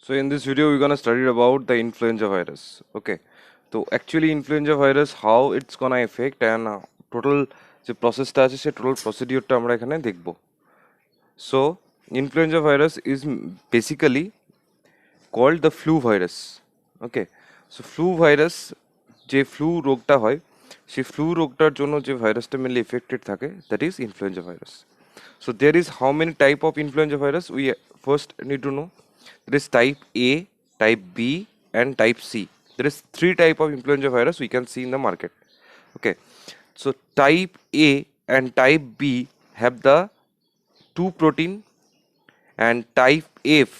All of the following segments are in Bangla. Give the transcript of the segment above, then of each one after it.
So in this video we're gonna study about the influenza virus. Okay. So actually influenza virus how it's gonna affect and total যে প্রসেসটা আছে সে টোটাল প্রসিডিউরটা আমরা এখানে দেখব। So influenza virus is basically called the flu virus. Okay. So flu virus যে ফ্লু রোগটা হয় সেই ফ্লু রোগটার জন্য যে ভাইরাসটা মেনলি এফেক্টেড থাকে that is influenza virus. So there is how many type of influenza virus we first need to know. There is type A, type B, and type C. There is three type of influenza virus we can see in the market. Okay, so type A and type B have the two protein, and type F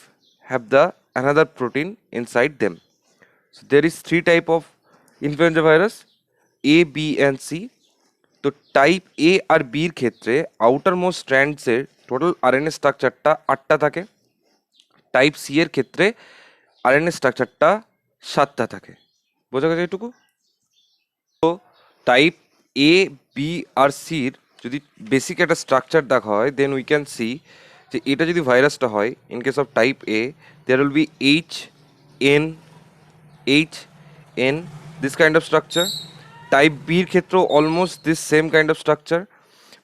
have the another protein inside them. So there is three type of influenza virus, A, B, and C. তো টাইপ এ আর বির ক্ষেত্রে আউটার মোস্ট স্ট্র্যান্ডসের টোটাল আরএনএ স্ট্রাকচারটা 8টা থাকে, টাইপ সি এর ক্ষেত্রে আরএনএ স্ট্রাকচারটা 7টা থাকে। বোঝা গেছে এটুকু? তো টাইপ এ বি আর সির যদি বেসিক একটা স্ট্রাকচার দেখা হয় দেন উই ক্যান সি যে এটা যদি ভাইরাসটা হয় in case of type A there will be H N this kind of structure. Type বির ক্ষেত্রেও almost this same kind of structure,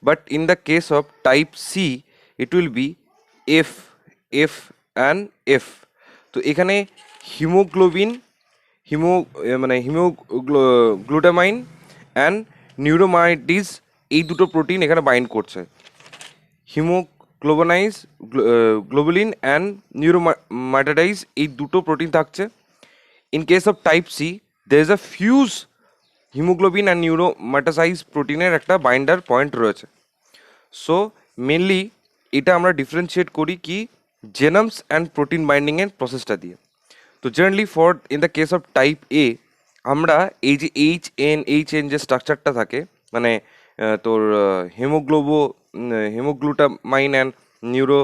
but in the case of type C it will be F and F. তো এখানে হিমোগ্লোবিন মানে হিমোগ্লুটামাইন অ্যান্ড নিউরোমাইটিস এই দুটো প্রোটিন এখানে বাইন্ড করছে। হিমোগ্লোবানাইজ গ্লোবুলিন অ্যান্ড নিউরোমাটাডাইজ এই দুটো প্রোটিন থাকছে। In case of type C there is a fuse haemoglobin and neuraminidase প্রোটিনের একটা বাইন্ডার পয়েন্ট রয়েছে। সো মেনলি এটা আমরা ডিফারেন্সিয়েট করি কি জেনামস অ্যান্ড প্রোটিন বাইন্ডিংয়ের প্রসেসটা দিয়ে। তো generally for in the case of type A আমরা এই যে এইচ এন যে স্ট্রাকচারটা থাকে মানে তোর হিমোগ্লুটামাইন অ্যান্ড নিউরো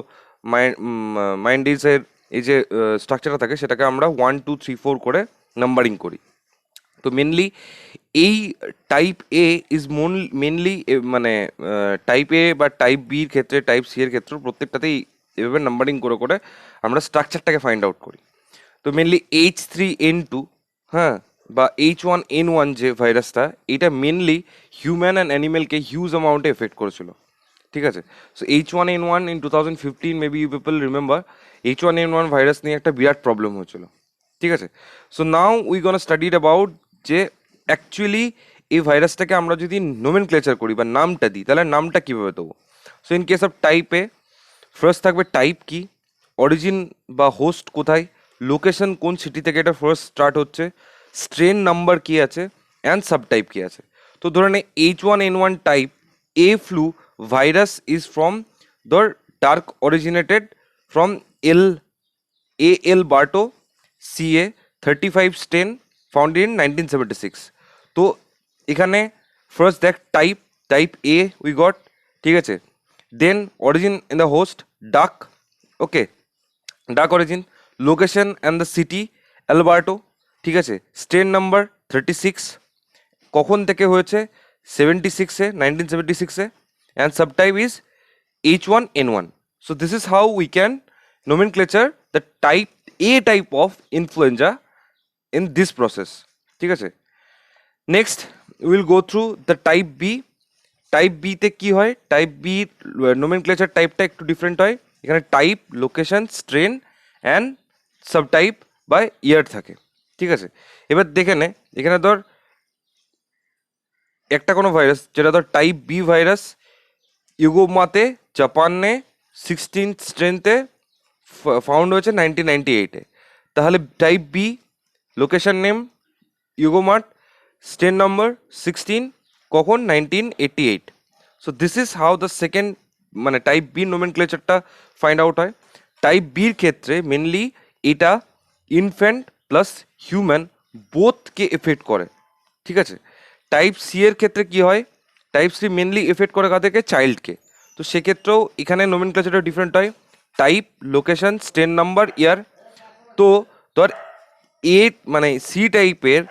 মাইন্ডিসের এই যে স্ট্রাকচারটা থাকে সেটাকে আমরা 1 2 3 4 করে নাম্বারিং করি। তো মেনলি এই টাইপ এ ইজ মেনলি মানে টাইপ এ বা টাইপ বির ক্ষেত্রে টাইপ সি এর ক্ষেত্রে প্রত্যেকটাতেই এভাবে নাম্বারিং করে করে আমরা স্ট্রাকচারটাকে ফাইন্ড আউট করি। তো মেনলি H3N2 হ্যাঁ বা H1N1 যে ভাইরাসটা এটা মেনলি হিউম্যান অ্যান্ড অ্যানিমেলকে হিউজ অ্যামাউন্টে এফেক্ট করেছিল। ঠিক আছে, so H1N1 in 2015 maybe you people remember H1N1 virus নিয়ে একটা বিরাট প্রবলেম হয়েছিল। ঠিক আছে, so now we gonna studied about যে অ্যাকচুয়ালি এই ভাইরাসটাকে আমরা যদি নোমেনক্লেচার করি বা নামটা দিই তাহলে নামটা কীভাবে দেবো। So in case of type A first থাকবে টাইপ কি, অরিজিন বা হোস্ট কোথায়, লোকেশন কোন সিটি থেকে এটা ফার্স্ট স্টার্ট হচ্ছে, স্ট্রেন নাম্বার কী আছে অ্যান্ড সাবটাইপ কী আছে। তো ধরে নে H1N1 type A flu virus is from the duck originated from Alberta CA 35 strain found in 1976। তো এখানে ফার্স্ট দেখ টাইপ এ উই গট, ঠিক আছে, then origin in the host duck, okay duck origin, location and the city Alberta, ঠিক আছে, স্ট্রেন নাম্বার 36, কখন থেকে হয়েছে 76-এ 1976-এ, and subtype is H1N1. So this is how we can nomenclature the type A type of influenza in this process. ঠিক আছে, next will go through the type B. Type বিতে কী হয়, টাইপ বি নোমেনক্লেচার টাইপটা একটু ডিফারেন্ট হয়। এখানে type, location, strain and subtype বা ইয়ার থাকে। ঠিক আছে, এবার দেখে নে এখানে ধর একটা কোনো ভাইরাস যেটা ধর টাইপ বি ভাইরাস ইউগোমাতে জাপানে 16th স্ট্রেনতে ফাউন্ড হয়েছে 1998-এ। তাহলে টাইপ বি লোকেশন নেম ইউগোমাট, স্ট্রেন নাম্বার 16, কখন 1988। So this is how the second মানে টাইপ বি নোমেনক্লেচারটা ফাইন্ড আউট হয়। টাইপ বির ক্ষেত্রে মেনলি এটা ইনফ্যান্ট প্লাস হিউম্যান বোথকে এফেক্ট করে। ঠিক আছে, টাইপ সি এর ক্ষেত্রে কি হয়, টাইপ সি মেনলি এফেক্ট করে কাদেরকে, চাইল্ডকে। তো সেক্ষেত্রেও এখানে নোমেনক্লেচারটা ডিফারেন্ট হয়, টাইপ, লোকেশন, স্ট্রেন নাম্বার, ইয়ার। তো তোর এ মানে সি টাইপের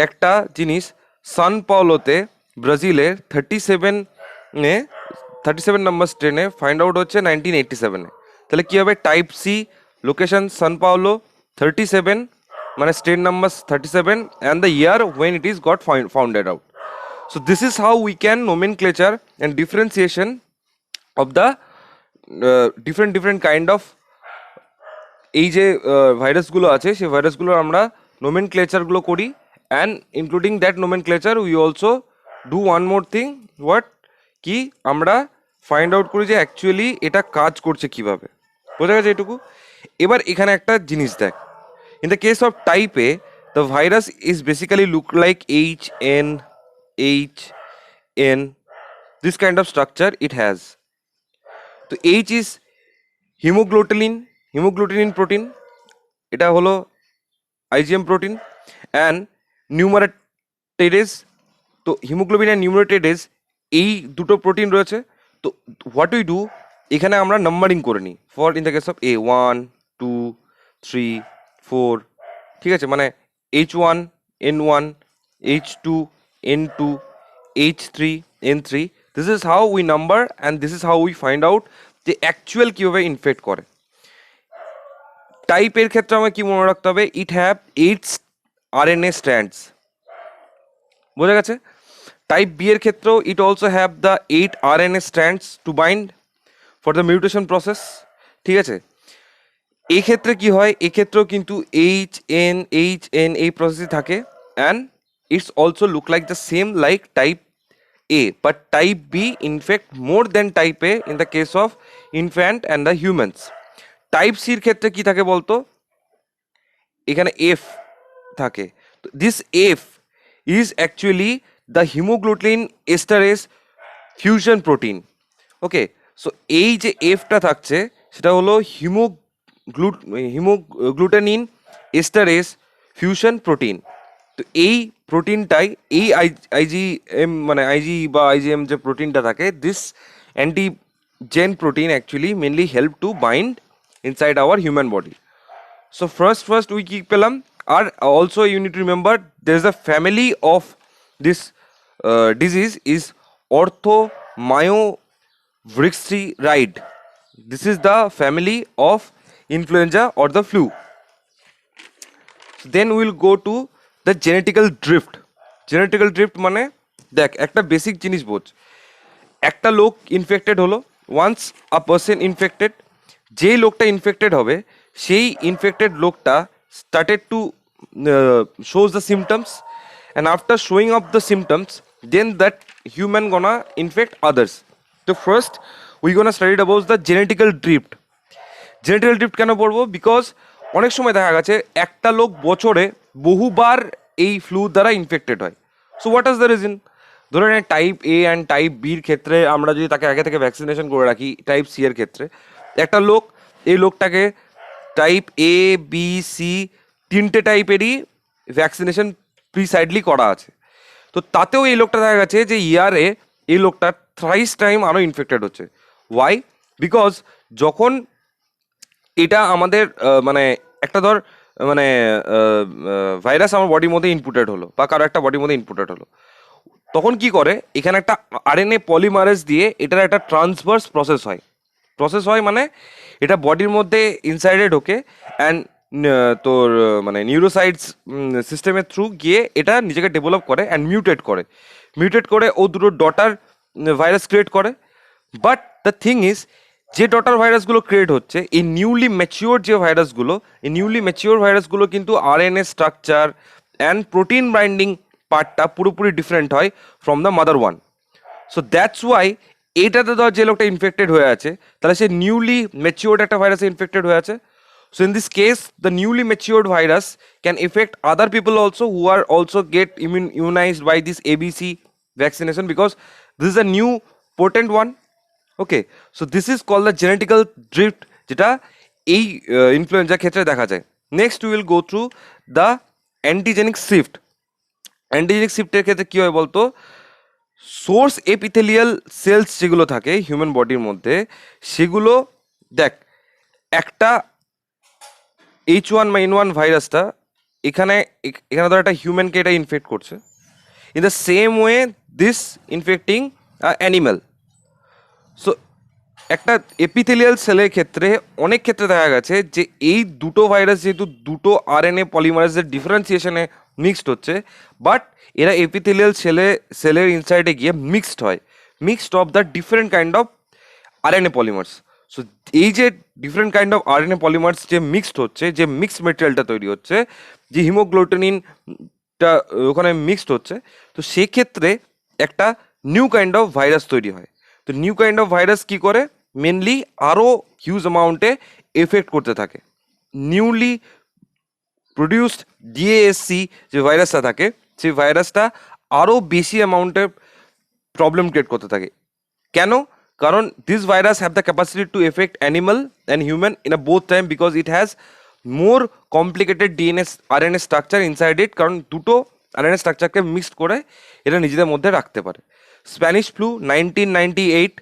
একটা জিনিস সান পাওলোতে ব্রাজিলের 37 নম্বর স্ট্রেনে ফাইন্ড আউট হচ্ছে 1987-এ। তাহলে কী হবে, টাইপ সি, লোকেশন সান পাওলো, 37 মানে strain number 37 and the year when it is got founded out. So this is how we can nomenclature and differentiation of the different kind of এই যে ভাইরাসগুলো আছে সেই ভাইরাসগুলোর আমরা নোমেনক্লেচারগুলো করি and including that nomenclature we also do one more thing what কি আমরা ফাইন্ড আউট করি যে অ্যাকচুয়ালি এটা কাজ করছে কিভাবে, বোঝা গেছে এটুকু। এবার এখানে একটা জিনিস দেখ, in the case of type A the virus is basically look like H N this kind of structure it has. তো এইচ ইজ হিমোগ্লুটিনিন প্রোটিন, এটা হলো আইজিএম প্রোটিন অ্যান্ড নিউমারেটেডেজ। তো হিমোগ্লোবিন অ্যান্ড নিউমারেটেডেজ এই দুটো প্রোটিন রয়েছে। তো হোয়াট উই ডু, এখানে আমরা নাম্বারিং করে নিই for in the case of এ 1 2 3 4, ঠিক আছে, মানে H1 N1 H2 N2 H3 N3। This is how we number and this is how we find out যে অ্যাকচুয়াল কীভাবে ইনফেক্ট করে। টাইপের ক্ষেত্রে আমাকে কি মনে রাখতে হবে, ইট হ্যাভ 8 RNA স্ট্র্যান্ডস, বোঝা গেছে। টাইপ বি এর ক্ষেত্রেও it also have the 8 RNA strands to bind for the mutation process, ঠিক আছে। এই ক্ষেত্রে কি হয়, এক্ষেত্রেও কিন্তু HN এই প্রসেসই থাকে and it's also look like the same like type A, but type B infect more than type A in the case of infant and the humans. Type সির ক্ষেত্রে কি থাকে বলতো, এখানে এফ থাকে। This F is actually the haemagglutinin esterase fusion protein. Okay, so এই যে এফটা থাকছে সেটা হলো হিমোগ্লুটানিন এস্টারেজ ফিউশন প্রোটিন। তো এই প্রোটিনটাই এই আইজিএম মানে আইজি বা আইজিএম যে প্রোটিনটা থাকে, this antigen protein actually mainly help to bind inside our human body. So first we keep pelam, or also you need to remember there is a family of this disease is orthomyovrixiride. This is the family of influenza or the flu. Then we will go to the genetical drift. Genetical drift মানে দেখ একটা বেসিক জিনিস বোঝ, একটা লোক ইনফেক্টেড হলো, ওয়ান্স আ পার্সন ইনফেক্টেড, যেই লোকটা ইনফেক্টেড হবে সেই ইনফেক্টেড লোকটা started to shows the symptoms and after showing of the symptoms then that human gonna infect others. তো first we gonna studied about the genetical drift. Genetical drift কেন পড়বো, বিকজ অনেক সময় দেখা গেছে একটা লোক বছরে বহুবার এই ফ্লু দ্বারা ইনফেক্টেড হয়। So what is the reason, ধরে নেয় টাইপ এ অ্যান্ড টাইপ বির ক্ষেত্রে আমরা যদি তাকে আগে থেকে ভ্যাকসিনেশন করে রাখি, টাইপ সি এর ক্ষেত্রে একটা লোক, এই লোকটাকে টাইপ এ বি সি তিনটে টাইপেরই ভ্যাকসিনেশন প্রিসাইডলি করা আছে। তো তাতেও এই লোকটা দেখা গেছে যে ইয়ারে এই লোকটা থ্রাইস টাইম আরও ইনফেক্টেড হচ্ছে। ওয়াই, বিকজ যখন এটা আমাদের মানে একটা ধর মানে ভাইরাস আমার বডির মধ্যে ইনপুটেড হলো বা কারো একটা বডির মধ্যে ইনপুটেড হলো, তখন কি করে এখানে একটা আরএনএ পলিমারেজ দিয়ে এটার একটা ট্রান্সভার্স প্রসেস হয় মানে এটা বডির মধ্যে ইনসাইডে ঢোকে অ্যান্ড তোর মানে নিউরোসাইডস সিস্টেমের থ্রু গিয়ে এটা নিজেকে ডেভেলপ করে অ্যান্ড মিউটেট করে ও দুটো ডটার ভাইরাস ক্রিয়েট করে। বাট দ্য থিং ইজ, যে ডটার ভাইরাসগুলো ক্রিয়েট হচ্ছে এই নিউলি ম্যাচিওর যে ভাইরাসগুলো, এই নিউলি ম্যাচিওর ভাইরাসগুলো কিন্তু RNA structure and protein binding পার্টটা পুরোপুরি ডিফারেন্ট হয় from the mother one. So that's why এইটাতে ধর যে লোকটা ইনফেক্টেড হয়ে আছে তাহলে সে নিউলি ম্যাচিওর্ড একটা ভাইরাসে ইনফেক্টেড হয়ে আছে। So in this case the newly matured virus can effect other people also who are also get immunised by this ABC vaccination because this is a new potent one. Okay, so this is call the genetical drift, যেটা এই ইনফ্লুয়েঞ্জার ক্ষেত্রে দেখা যায়। Next will go through the antigenic shift. Antigenic শিফটের ক্ষেত্রে কী হয় বলতো, সোর্স এপিথেলিয়াল সেলস যেগুলো থাকে হিউম্যান বডির মধ্যে সেগুলো দেখ, একটা H1N1 ভাইরাসটা এখানে ধর একটা হিউম্যানকে এটা ইনফেক্ট করছে, in the same way this infecting animal. So একটা এপিথেলিয়াল সেলের ক্ষেত্রে অনেক ক্ষেত্রে দেখা গেছে যে এই দুটো ভাইরাস যেহেতু দুটো আরএনএ পলিমারেজের ডিফারেন্সিয়েশনে মিক্সড হচ্ছে, বাট এরা এপিথেলিয়াল সেলের ইনসাইডে গিয়ে mixed of the different kind of RNA polymers. So এই যে different kind of RNA polymers যে মিক্সড হচ্ছে, যে মিক্সড মেটেরিয়ালটা তৈরি হচ্ছে, যে হিমোগ্লোটিনিনটা ওখানে মিক্সড হচ্ছে, তো সেক্ষেত্রে একটা নিউ কাইন্ড অফ ভাইরাস তৈরি হয়। তো নিউ কাইন্ড অফ ভাইরাস কি করে, মেনলি আরও হিউজ অ্যামাউন্টে এফেক্ট করতে থাকে। নিউলি প্রডিউসড ডিএএসসি যে ভাইরাসটা থাকে, সেই ভাইরাসটা আরও বেশি অ্যামাউন্টে প্রবলেম ক্রিয়েট করতে থাকে। কেন? কারণ this virus have the capacity to effect animal and human in a both time, because it has more complicated DNA RNA structure inside it, কারণ দুটো আরএনএ স্ট্রাকচারকে মিক্সড করে এটা নিজেদের মধ্যে রাখতে পারে। Spanish flu 1998,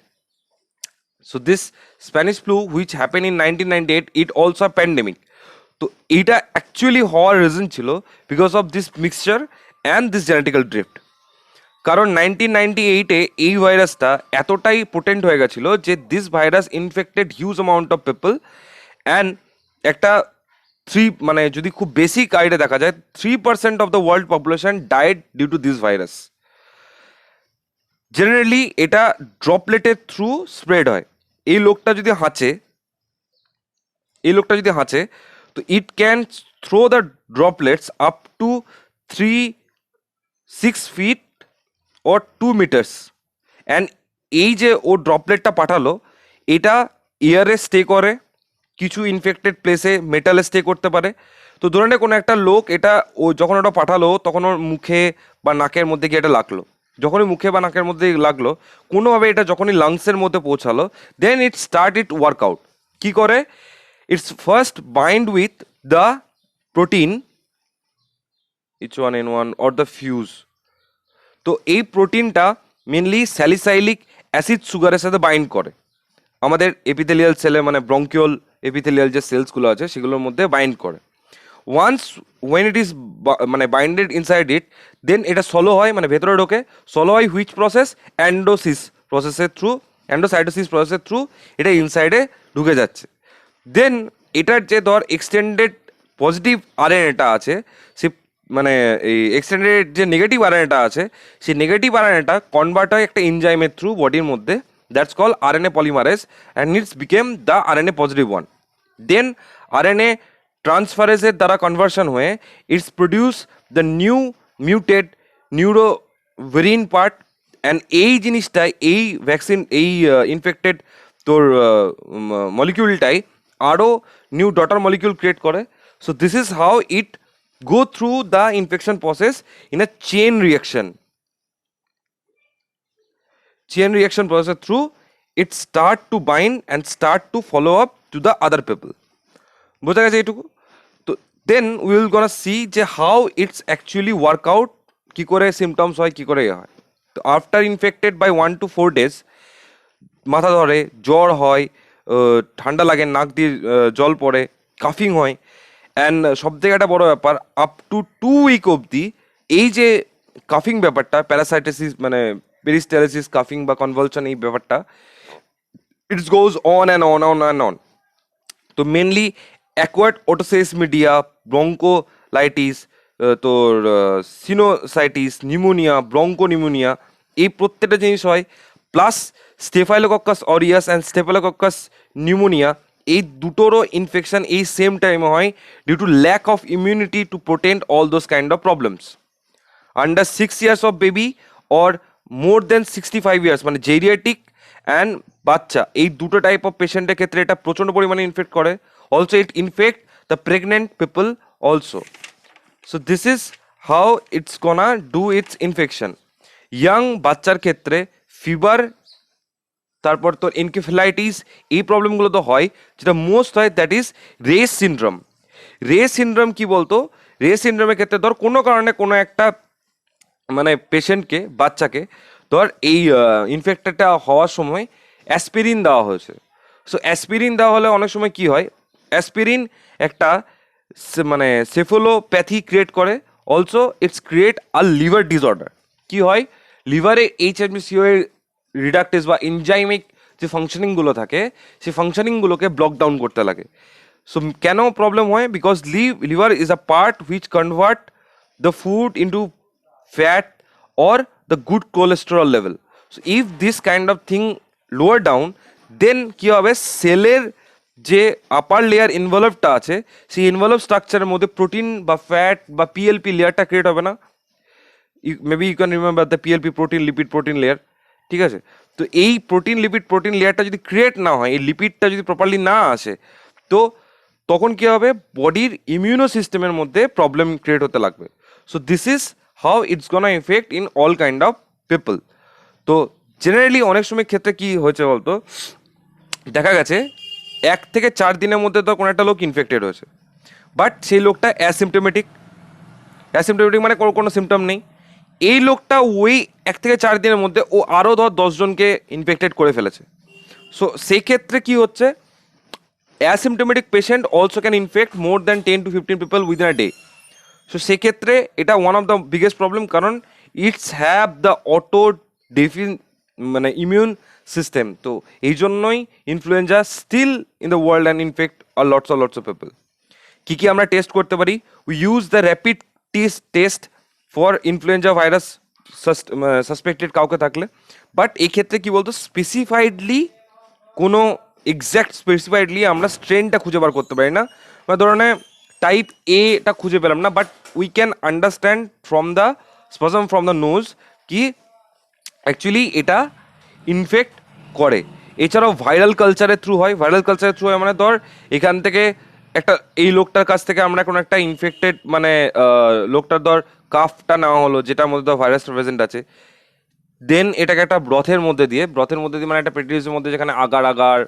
so this Spanish flu which happened in 1998, it also a pandemic. তো এইটা অ্যাকচুয়ালি হওয়ার রিজন ছিল because of this mixture and this genetical drift. কারণ 1998-এ এই ভাইরাসটা এতটাই পোটেন্ট হয়ে গেছিলো যে this virus infected huge amount of people, and একটা মানে যদি খুব বেসিক আইডিয়া দেখা যায়, 3% of the world population died due to this virus. Generally এটা ড্রপলেটের থ্রু স্প্রেড হয়। এই লোকটা যদি হাঁচে তো it can throw the droplets up to 3-6 feet or 2 meters, and এই যে ও ড্রপলেটটা পাঠালো, এটা এয়ারে স্টে করে, কিছু ইনফেক্টেড প্লেসে মেটালে স্টে করতে পারে। তো ধরে নে কোনো একটা লোক এটা যখন ওটা পাঠালো তখন ওর মুখে বা নাকের মধ্যে গিয়ে এটা লাগলো। যখনই মুখে বা নাকের মধ্যে লাগলো, কোনোভাবে এটা যখনই লাংসের মধ্যে পৌঁছালো, দেন ইট ওয়ার্কআউট। কি করে? Its first bind with the protein H1N1 or the fuse। তো এই প্রোটিনটা মেনলি স্যালিসাইলিক অ্যাসিড সুগারের সাথে বাইন্ড করে আমাদের এপিথেলিয়াল সেলে, মানে ব্রঙ্কিওল এপিথেলিয়াল যে সেলসগুলো আছে সেগুলোর মধ্যে বাইন্ড করে। ওয়ান্স ওয়েন ইট ইজ মানে বাইন্ডেড ইনসাইড ইট, দেন এটা সলো হয়, মানে ভেতরে ঢোকে। সলো হয় হুইচ প্রসেস? অ্যান্ডোসাইটোসিস প্রসেসের থ্রু এটা ইনসাইডে ঢুকে যাচ্ছে। দেন এটার যে ধর এক্সটেন্ডেড পজিটিভ আরএনএটা আছে, সে মানে এই এক্সটেন্ডেড যে নেগেটিভ আরএনএটা আছে, সেই নেগেটিভ আরএনএটা কনভার্ট হয় একটা এনজাইমের থ্রু বডির মধ্যে, that's call RNA polymerase, and it's became the RNA positive one. Then RNA ট্রান্সফারেজের দ্বারা কনভার্সন হয়ে it's produce the new mutated নিউরোভেরিন পার্ট, অ্যান্ড এই জিনিসটা এই ভ্যাকসিন এই ইনফেক্টেড তোর মলিকিউলটাই আরও নিউ ডটার মলিকিউল ক্রিয়েট করে। So this is how it go through the infection process in a chain reaction process through it start to bind and start to follow up to the other people। বোঝা গেছে এইটুকু? তো then we will gonna see যে হাউ ইটস অ্যাকচুয়ালি ওয়ার্কআউট, কী করে সিমটমস হয়, কী করে হয়। তো after infected by 1 to 4 days মাথা ধরে, জ্বর হয়, ঠান্ডা লাগে, নাক দিয়ে জল পড়ে, কাফিং হয়, অ্যান্ড সব থেকে একটা বড়ো ব্যাপার, আপ টু 2 week অবধি এই যে কাফিং ব্যাপারটা, প্যারাসাইটিস মানে পেরিস্টাইলিস কাফিং বা কনভালশন, এই ব্যাপারটা its goes on and on. তো mainly acquired otitis media, bronchiolitis, তোর সিনোসাইটিস, নিউমোনিয়া, ব্রঙ্কোনিউমোনিয়া, এই প্রত্যেকটা জিনিস হয়। Plus staphylococcus aureus and staphylococcus pneumonia, এই দুটোরও ইনফেকশন এই সেম টাইমে হয় due to lack of immunity to protect all those kind of problems. Under 6 years of baby or more than 65 years, মানে জেরিয়াটিক অ্যান্ড বাচ্চা, এই দুটো টাইপ অফ পেশেন্টের ক্ষেত্রে এটা প্রচণ্ড পরিমাণে ইনফেক্ট করে। Also it infect the pregnant people also. So this is how its gonna do its infection. Young বাচ্চার ক্ষেত্রে ফিভার, তারপর তোর এনকেফেলাইটিস, এই প্রবলেমগুলো তো হয়। যেটা মোস্ট হয় that is race syndrome. Race syndrome কি বলতো? রেস সিনড্রোমের ক্ষেত্রে ধর কোনো কারণে কোনো একটা মানে পেশেন্টকে, বাচ্চাকে ধর এই ইনফেক্টেডটা হওয়ার সময় অ্যাসপিরিন দেওয়া হয়েছে। সো অ্যাসপিরিন দেওয়া হলে অনেক সময় কি হয়, অ্যাসপিরিন একটা মানে সেফোলোপ্যাথি ক্রিয়েট করে। Also it's create a liver disorder. কি হয়, লিভারে HMCO এর রিডাক্টেজ বা এনজাইমিক যে ফাংশনিংগুলো থাকে সেই ফাংশনিংগুলোকে ব্লক ডাউন করতে লাগে। সো কেন প্রবলেম হয়? Because liver is a part which convert the food into fat or the good cholesterol level. So if this kind of thing lower down, then কি হবে, সেলের যে আপার লেয়ার ইনভলভটা আছে সেই ইনভলভ স্ট্রাকচারের মধ্যে প্রোটিন বা ফ্যাট বা পিএলপি লেয়ারটা ক্রিয়েট হবে না। Maybe you can remember the PLP, protein lipid protein layer, ঠিক আছে? তো এই প্রোটিন লিপিড প্রোটিন লেয়ারটা যদি ক্রিয়েট না হয়, এই লিপিডটা যদি প্রপারলি না আসে, তো তখন কি হবে, বডির ইমিউনো সিস্টেমের মধ্যে প্রবলেম ক্রিয়েট হতে লাগবে। So this is how its gonna effect in all kind of people. তো জেনারেলি অনেক সময় ক্ষেত্রে কি হয়েছে বলতো, দেখা গেছে 1 থেকে 4 দিনের মধ্যে তো কোনো একটা লোক ইনফেক্টেড হয়েছে, বাট সেই লোকটা অ্যাসিমটোমেটিক মানে কোনো সিমটম নেই। এই লোকটা ওই 1 থেকে 4 দিনের মধ্যে ও আরও 10 জনকে ইনফেক্টেড করে ফেলেছে। সো সেই ক্ষেত্রে কি হচ্ছে, asymptomatic patient also can infect more than 10 to 15 people within a day. So সেক্ষেত্রে এটা one of the biggest problem, কারণ ইটস হ্যাভ দ্য অটো মানে ইমিউন সিস্টেম। তো এই জন্যই influenza still in the world and infect আর লটস অফ পিপল। কী কী আমরা টেস্ট করতে পারি? We use the rapid test for influenza virus suspected কাউকে থাকলে। বাট এই ক্ষেত্রে কী বলতো, স্পেসিফাইডলি কোনো এক্স্যাক্ট স্পেসিফাইডলি আমরা স্ট্রেনটা খুঁজে বার করতে পারি না, বা ধরনের টাইপ এটা খুঁজে পেলাম না, but we can understand from the spasm from the nose কি অ্যাকচুয়ালি এটা ইনফেক্ট করে। এছাড়াও ভাইরাল কালচারের থ্রু হয়। মানে ধর এখান থেকে একটা এই লোকটার কাছ থেকে আমরা কোনো একটা ইনফেক্টেড মানে লোকটার ধর কাফটা নেওয়া হলো, যেটার মধ্যে ধর ভাইরাসটা প্রেজেন্ট আছে, দেন এটাকে একটা ব্রথের মধ্যে দিয়ে মানে একটা পেট্রিজের মধ্যে যেখানে আগার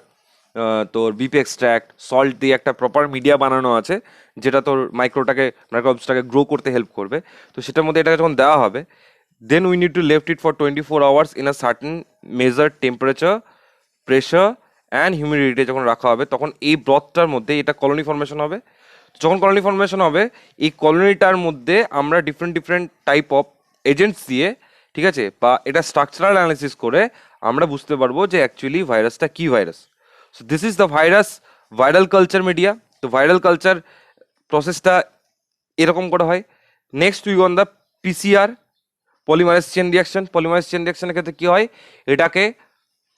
তোর বিপি এক্সট্র্যাক্ট সল্ট দিয়ে একটা প্রপার মিডিয়া বানানো আছে, যেটা তোর মাইক্রোবসটাকে গ্রো করতে হেল্প করবে। তো সেটার মধ্যে এটাকে যখন দেওয়া হবে, then we need to left it for 24 hours in a certain measure temperature, pressure and humidity যখন রাখা হবে, তখন এই ব্রথটার মধ্যে এটা কলোনি ফর্মেশন হবে। যখন কলোনি ফর্মেশন হবে, এই কলোনিটার মধ্যে আমরা ডিফারেন্ট টাইপ অফ এজেন্টস দিয়ে, ঠিক আছে, বা এটা স্ট্রাকচারাল অ্যানালিসিস করে আমরা বুঝতে পারবো যে অ্যাকচুয়ালি ভাইরাসটা কী virus. So this is the viral culture media. তো ভাইরাল কালচার প্রসেসটা এরকম করে হয়। Next we on the PCR, polymerase chain রিয়াকশনের ক্ষেত্রে কী হয়, এটাকে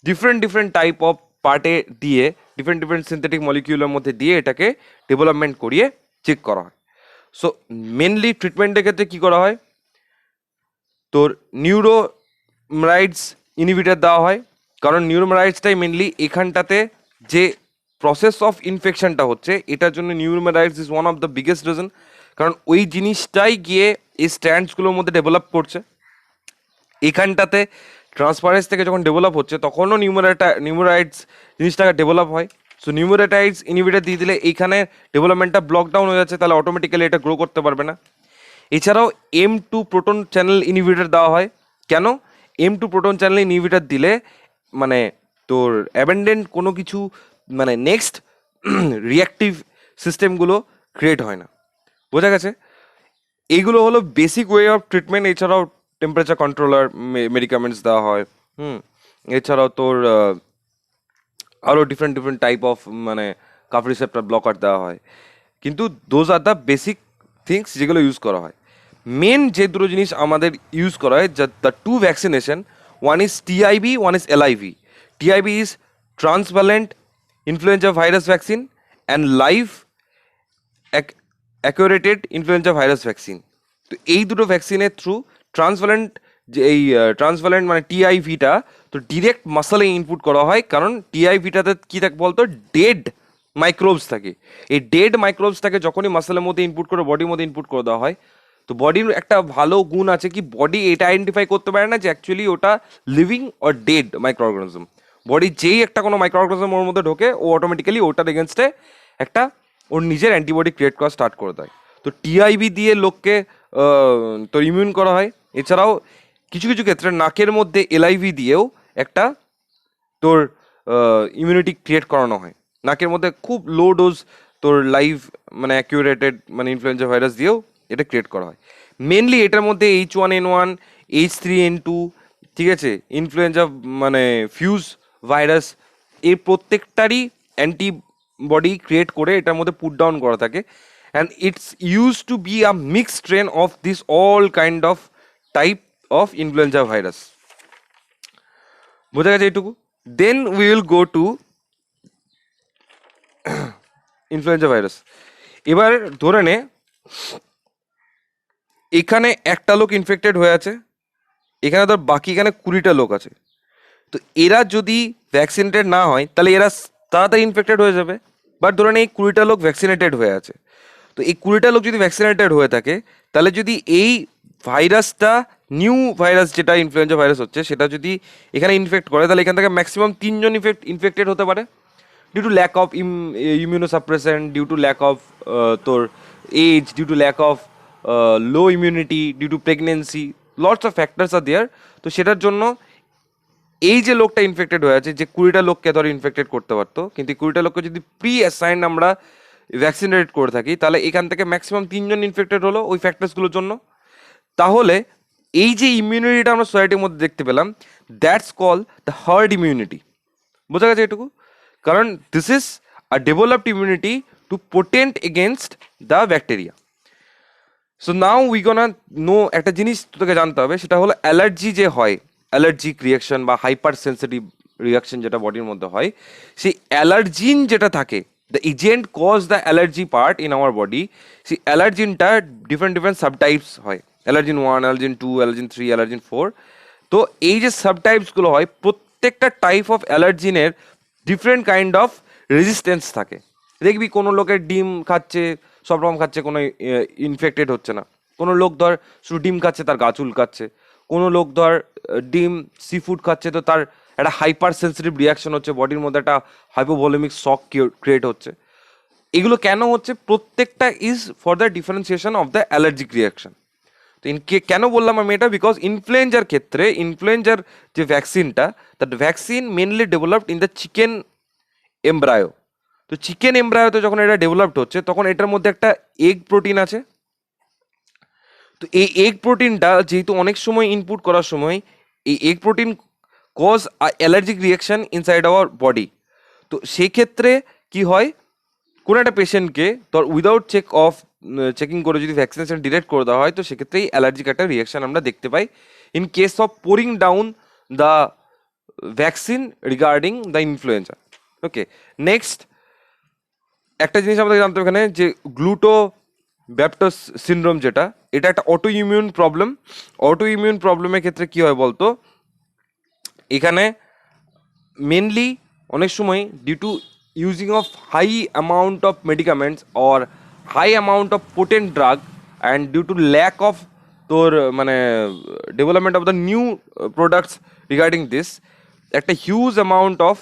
ডিফারেন্ট টাইপ অফ পার্টে দিয়ে ডিফারেন্ট সিনথেটিক মলিকিউলের মধ্যে দিয়ে এটাকে ডেভেলপমেন্ট করিয়ে চেক করা হয়। সো মেনলি ট্রিটমেন্টের ক্ষেত্রে কী করা হয়, তোর নিউরোমারাইডস ইনহিবিটর দেওয়া হয়, কারণ নিউরোমারাইডসটাই মেনলি এখানটাতে যে প্রসেস অফ ইনফেকশনটা হচ্ছে, এটার জন্য neuraminidase is one of the biggest reason, কারণ ওই জিনিসটাই গিয়ে এই স্ট্যান্ডসগুলোর মধ্যে ডেভেলপ করছে। এখানটাতে ট্রান্সপারেন্স থেকে যখন ডেভেলপ হচ্ছে, তখনও নিউমেরাইডস জিনিসটাকে ডেভেলপ হয়। সো নিউমেরাটাইডস ইনহিবিটর দিয়ে দিলে এইখানে ডেভেলপমেন্টটা ব্লক ডাউন হয়ে যাচ্ছে, তাহলে অটোমেটিক্যালি এটা গ্রো করতে পারবে না। এছাড়াও M2 প্রোটন চ্যানেল ইনহিবিটর দেওয়া হয়। কেন? M2 প্রোটন চ্যানেল ইনহিবিটর দিলে মানে তোর অ্যাবেন্ডেন্ট কোনো কিছু মানে নেক্সট রিয়াক্টিভ সিস্টেমগুলো ক্রিয়েট হয় না। বোঝা গেছে? এইগুলো হলো বেসিক ওয়ে অফ ট্রিটমেন্ট। এছাড়াও টেম্পারেচার কন্ট্রোলার মেডিকামেন্টস দেওয়া হয়। এছাড়াও তোর আরও ডিফারেন্ট টাইপ অফ মানে কাফ রিসেপ্টর ব্লকার দেওয়া হয়। কিন্তু those are the basic things যেগুলো ইউজ করা হয়। মেন যে দুটো জিনিস আমাদের ইউজ করা হয়, the two vaccination, one is TIB, one is LIV. TIB is trivalent influenza virus vaccine and live অ্যাকুরেটেড ইনফ্লুয়েঞ্জা ভাইরাস ভ্যাকসিন। তো এই দুটো ভ্যাকসিনের থ্রু ট্রান্সভ্যালেন্ট মানে টিআইভিটা তো ডিরেক্ট মাসলে ইনপুট করা হয়, কারণ টিআইভিটাতে কী থাকে বলতো, ডেড মাইক্রোবস থাকে। এই ডেড মাইক্রোবসটাকে যখনই মাসলের মধ্যে ইনপুট করে, বডির মধ্যে ইনপুট করে দেওয়া হয়, তো বডির একটা ভালো গুণ আছে কি, বডি এটা আইডেন্টিফাই করতে পারে না যে অ্যাকচুয়ালি ওটা living or dead micro organism. Body যেই একটা কোনো মাইক্রো অর্গানিজম ওর মধ্যে ঢোকে, ও অটোমেটিক্যালি ওটার এগেনস্টে একটা ওর নিজের অ্যান্টিবডি ক্রিয়েট করা স্টার্ট করে দেয়। তো টিআইবি দিয়ে লোককে তোর ইমিউন করা হয়। এছাড়াও কিছু ক্ষেত্রে নাকের মধ্যে এলআইভি দিয়েও একটা তোর ইমিউনিটি ক্রিয়েট করানো হয়। নাকের মধ্যে খুব লো ডোজ তোর লাইভ মানে অ্যাকিউরেটেড মানে ইনফ্লুয়েঞ্জা ভাইরাস দিয়েও এটা ক্রিয়েট করা হয়। মেনলি এটার মধ্যে H1N1, H3N2, ঠিক আছে, ইনফ্লুয়েঞ্জা মানে ফিউজ ভাইরাস, এই প্রত্যেকটারই অ্যান্টিবডি ক্রিয়েট করে এটার মধ্যে পুট ডাউন করা থাকে, and its use to be a mixed strain of this all kind of type of influenza virus. বোঝা গেছে এইটুকু? Then we will go to influenza virus. এবার ধরে নে এখানে একটা লোক ইনফেক্টেড হয়ে আছে, এখানে ধর বাকি এখানে 20টা লোক আছে। তো এরা যদি ভ্যাকসিনেটেড না হয় তাহলে এরা তাড়াতাড়ি ইনফেক্টেড হয়ে যাবে। বাট ধরে নে এই 20টা লোক ভ্যাকসিনেটেড হয়ে আছে, তো এই 20টা লোক যদি ভ্যাকসিনেটেড হয়ে থাকে তাহলে যদি এই ভাইরাসটা, নিউ ভাইরাস যেটা ইনফ্লুয়েঞ্জা ভাইরাস হচ্ছে সেটা যদি এখানে ইনফেক্ট করে, তাহলে এখান থেকে ম্যাক্সিমাম 3জন ইনফেক্টেড হতে পারে due to lack of immunosuppressant, due to lack of তোর age, due to lack of low immunity, due to pregnancy, lots of factors are there. তো সেটার জন্য এই যে লোকটা ইনফেক্টেড হয়ে আছে, যে 20টা লোককে ধর ইনফেক্টেড করতে পারতো, কিন্তু 20টা লোককে যদি প্রি অ্যাসাইন আমরা ভ্যাকসিনেট করে থাকি তাহলে এখান থেকে ম্যাক্সিমাম 3জন ইনফেক্টেড হলো ওই ফ্যাক্টরসগুলোর জন্য। তাহলে এই যে ইমিউনিটিটা আমরা সোসাইটির মধ্যে দেখতে পেলাম, that's call the herd immunity. বোঝা গেছে এটুকু? কারণ this is a developed immunity to potent against the bacteria. So now we gonna know, একটা জিনিস তোকে জানতে হবে, সেটা হলো অ্যালার্জি যে হয়, অ্যালার্জিক রিয়াকশন বা হাইপার সেন্সিটিভ রিয়াকশন যেটা বডির মধ্যে হয়, সেই অ্যালার্জিন যেটা থাকে, the agent cause the allergy part in our body, সেই অ্যালার্জিনটা ডিফারেন্ট ডিফারেন্ট সাবটাইপস হয়, অ্যালার্জিন 1, অ্যালার্জিন 2, অ্যালার্জিন 3, অ্যালার্জিন 4। তো এই যে সাবটাইপসগুলো হয়, প্রত্যেকটা টাইপ অফ অ্যালার্জিনের ডিফারেন্ট কাইন্ড অফ রেজিস্ট্যান্স থাকে। দেখবি কোনো লোকের ডিম খাচ্ছে, সব রকম খাচ্ছে, কোনো ইনফেক্টেড হচ্ছে না। কোনো লোক ধর শুধু ডিম খাচ্ছে, তার গা চুলকাচ্ছে। কোনো লোক ধর ডিম সি ফুড খাচ্ছে, তো তার একটা হাইপার সেন্সিটিভ রিয়াকশন হচ্ছে, বডির মধ্যে একটা হাইপোভলিমিক শক ক্রিয়েট হচ্ছে। এগুলো কেন হচ্ছে? প্রত্যেকটা is for the differentiation of the allergic reaction. তো কেন বললাম আমি এটা? বিকজ ইনফ্লুয়েঞ্জার ক্ষেত্রে, ইনফ্লুয়েঞ্জার যে ভ্যাকসিনটা, that vaccine mainly developed in the chicken embryo. তো চিকেন এমব্রায়োতে যখন এটা ডেভেলপড হচ্ছে তখন এটার মধ্যে একটা এগ প্রোটিন আছে। তো এই এগ প্রোটিনটা যেহেতু অনেক সময় ইনপুট করার সময় এই egg protein cause allergic reaction inside our body. তো সেই ক্ষেত্রে কি হয়, কোনো একটা পেশেন্টকে ধর উইদাউট চেকিং করে যদি ভ্যাকসিনেশন ডিরেক্ট করে দেওয়া হয়, তো সেক্ষেত্রেই অ্যালার্জিক একটা রিয়াকশন আমরা দেখতে পাই in case of pouring down the vaccine regarding the influenza. Okay, next একটা জিনিস আমাদের জানতে হবে এখানে, যে গ্লুটো ব্যাপটোস সিনড্রোম যেটা, এটা একটা auto immune problem. Auto immune প্রবলেমের ক্ষেত্রে কি হয় বলতো, এখানে মেনলি অনেক সময় due to using of high amount of medicaments or high amount of potent drug and due to lack of তোর মানে development of the new products regarding this, একটা huge amount of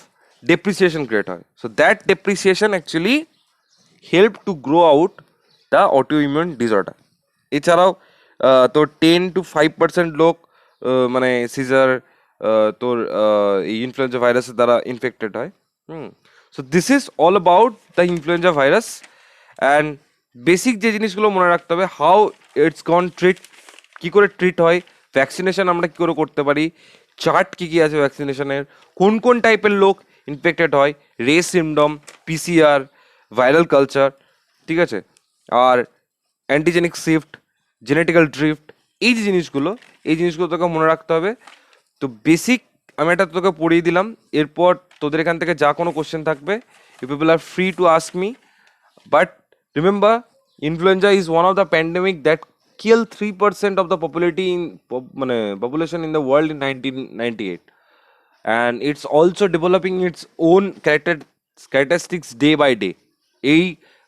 depreciation create হয়। So that depreciation actually help to grow out the autoimmune disorder. এছাড়াও তোর 10-5% লোক মানে সিজার তোর এই ইনফ্লুয়েঞ্জা ভাইরাসের দ্বারা ইনফেক্টেড হয়। So this is all about the influenza virus. And basic যে জিনিসগুলো মনে রাখতে হবে, হাউ ইটস গন ট্রিট, কী করে ট্রিট হয়, ভ্যাকসিনেশন আমরা কী করে করতে পারি, চার্ট কী কী আছে ভ্যাকসিনেশনের, কোন কোন টাইপের লোক ইনফেক্টেড হয়, রেস সিমডম, পিসিআর, ভাইরাল কালচার, ঠিক আছে, আর অ্যান্টিজেনিক শিফট, জেনেটিক্যাল ড্রিফট, এই যে জিনিসগুলো, এই জিনিসগুলো তোকে মনে রাখতে হবে। তো বেসিক আমি এটা তোকে পড়িয়ে দিলাম। এরপর তোদের এখান থেকে যা কোনো কোশ্চেন থাকবে, you people are free to ask me. But remember, influenza is one of the pandemic that kill 3% of the population in the world in 1998, and it's also developing its own characteristics day by day. এই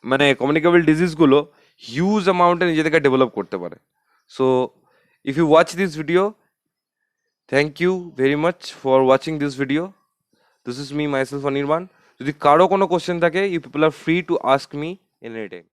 মানে কমিউনিকেবল ডিজিজগুলো হিউজ অ্যামাউন্টে নিজে থেকে ডেভেলপ করতে পারে। So if you watch this video, thank you very much for watching this video. This is me myself Anirban. যদি কারো কোনো কোশ্চেন থাকে, you people are free to ask me any time.